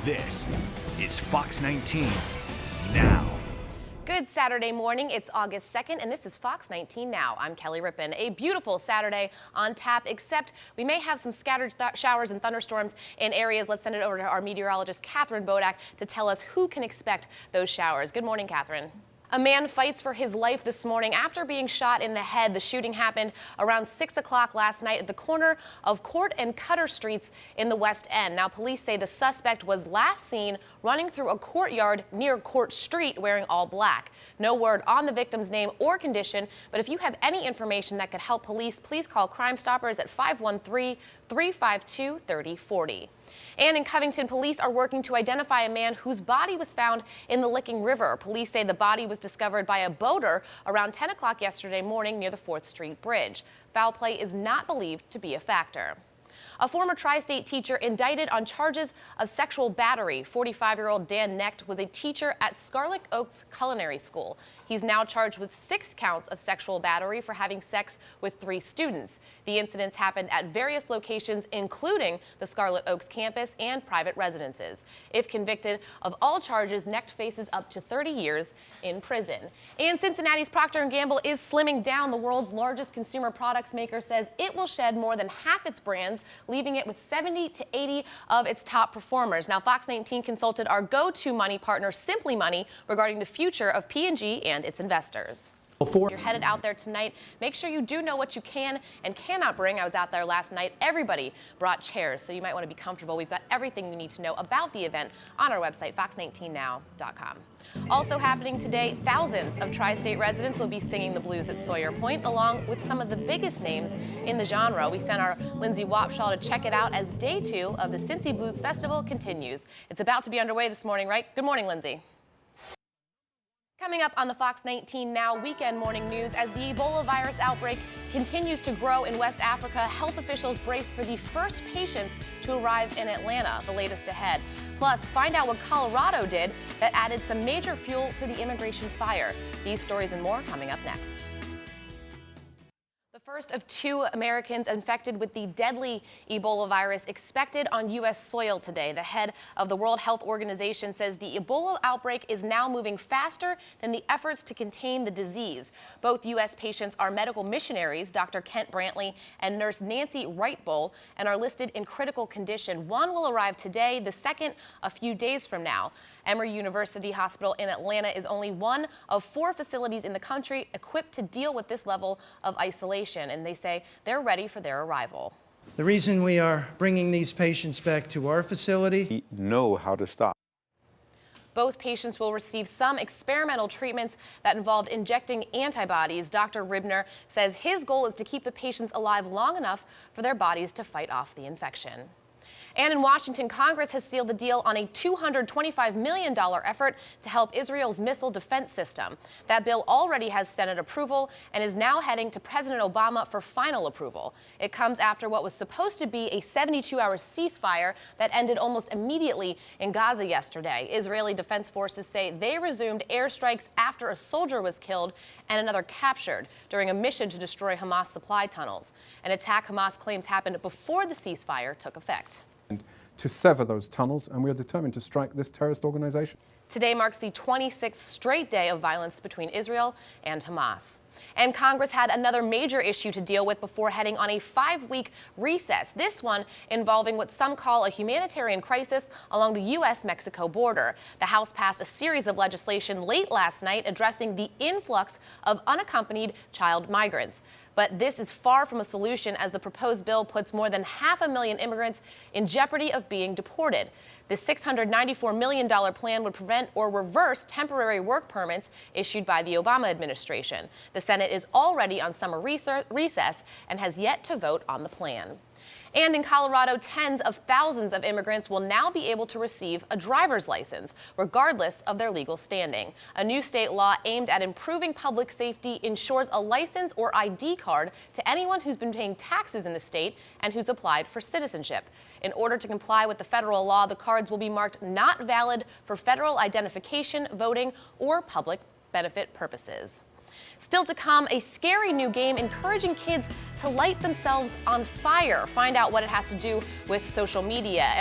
This is Fox 19 Now. Good Saturday morning. It's August 2nd, and this is Fox 19 Now. I'm Kelly Rippin. A beautiful Saturday on tap, except we may have some scattered showers and thunderstorms in areas. Let's send it over to our meteorologist, Catherine Bodak, to tell us who can expect those showers. Good morning, Catherine. A man fights for his life this morning after being shot in the head. The shooting happened around 6 o'clock last night at the corner of Court and Cutter Streets in the West End. Now, police say the suspect was last seen running through a courtyard near Court Street wearing all black. No word on the victim's name or condition, but if you have any information that could help police, please call Crime Stoppers at 513-352-3040. And in Covington, police are working to identify a man whose body was found in the Licking River. Police say the body was discovered by a boater around 10 o'clock yesterday morning near the 4th Street Bridge. Foul play is not believed to be a factor. A former Tri-State teacher indicted on charges of sexual battery. 45-year-old Dan Knecht was a teacher at Scarlet Oaks Culinary School. He's now charged with 6 counts of sexual battery for having sex with 3 students. The incidents happened at various locations, including the Scarlet Oaks campus and private residences. If convicted of all charges, Knecht faces up to 30 years in prison. And Cincinnati's Procter & Gamble is slimming down. The world's largest consumer products maker says it will shed more than half its brands, leaving it with 70 to 80 of its top performers. Now, Fox 19 consulted our go-to money partner, Simply Money, regarding the future of P&G and its investors. If you're headed out there tonight, make sure you do know what you can and cannot bring. I was out there last night. Everybody brought chairs, so you might want to be comfortable. We've got everything you need to know about the event on our website, fox19now.com. Also happening today, thousands of Tri-State residents will be singing the blues at Sawyer Point, along with some of the biggest names in the genre. We sent our Lindsay Wapshaw to check it out as day 2 of the Cincy Blues Festival continues. It's about to be underway this morning, right? Good morning, Lindsay. Coming up on the Fox 19 Now weekend morning news, as the Ebola virus outbreak continues to grow in West Africa, health officials brace for the first patients to arrive in Atlanta. The latest ahead. Plus, find out what Colorado did that added some major fuel to the immigration fire. These stories and more coming up next. The first of 2 Americans infected with the deadly Ebola virus expected on U.S. soil today. The head of the World Health Organization says the Ebola outbreak is now moving faster than the efforts to contain the disease. Both U.S. patients are medical missionaries, Dr. Kent Brantley and nurse Nancy Wright-Bowl, and are listed in critical condition. One will arrive today, the second a few days from now. Emory University Hospital in Atlanta is only one of 4 facilities in the country equipped to deal with this level of isolation, and they say they're ready for their arrival. The reason we are bringing these patients back to our facility, We know how to stop. Both patients will receive some experimental treatments that involved injecting antibodies. Dr. Ribner says his goal is to keep the patients alive long enough for their bodies to fight off the infection. And in Washington, Congress has sealed the deal on a $225 million effort to help Israel's missile defense system. That bill already has Senate approval and is now heading to President Obama for final approval. It comes after what was supposed to be a 72-hour ceasefire that ended almost immediately in Gaza yesterday. Israeli Defense Forces say they resumed airstrikes after a soldier was killed and another captured during a mission to destroy Hamas supply tunnels. An attack Hamas claims happened before the ceasefire took effect. To sever those tunnels, and we are determined to strike this terrorist organization. Today marks the 26th straight day of violence between Israel and Hamas. And Congress had another major issue to deal with before heading on a 5-week recess, this one involving what some call a humanitarian crisis along the U.S.-Mexico border. The House passed a series of legislation late last night addressing the influx of unaccompanied child migrants. But this is far from a solution, as the proposed bill puts more than 500,000 immigrants in jeopardy of being deported. The $694 million plan would prevent or reverse temporary work permits issued by the Obama administration. The Senate is already on summer recess and has yet to vote on the plan. And in Colorado, tens of thousands of immigrants will now be able to receive a driver's license, regardless of their legal standing. A new state law aimed at improving public safety ensures a license or ID card to anyone who's been paying taxes in the state and who's applied for citizenship. In order to comply with the federal law, the cards will be marked not valid for federal identification, voting, or public benefit purposes. Still to come, a scary new game encouraging kids to light themselves on fire. Find out what it has to do with social media.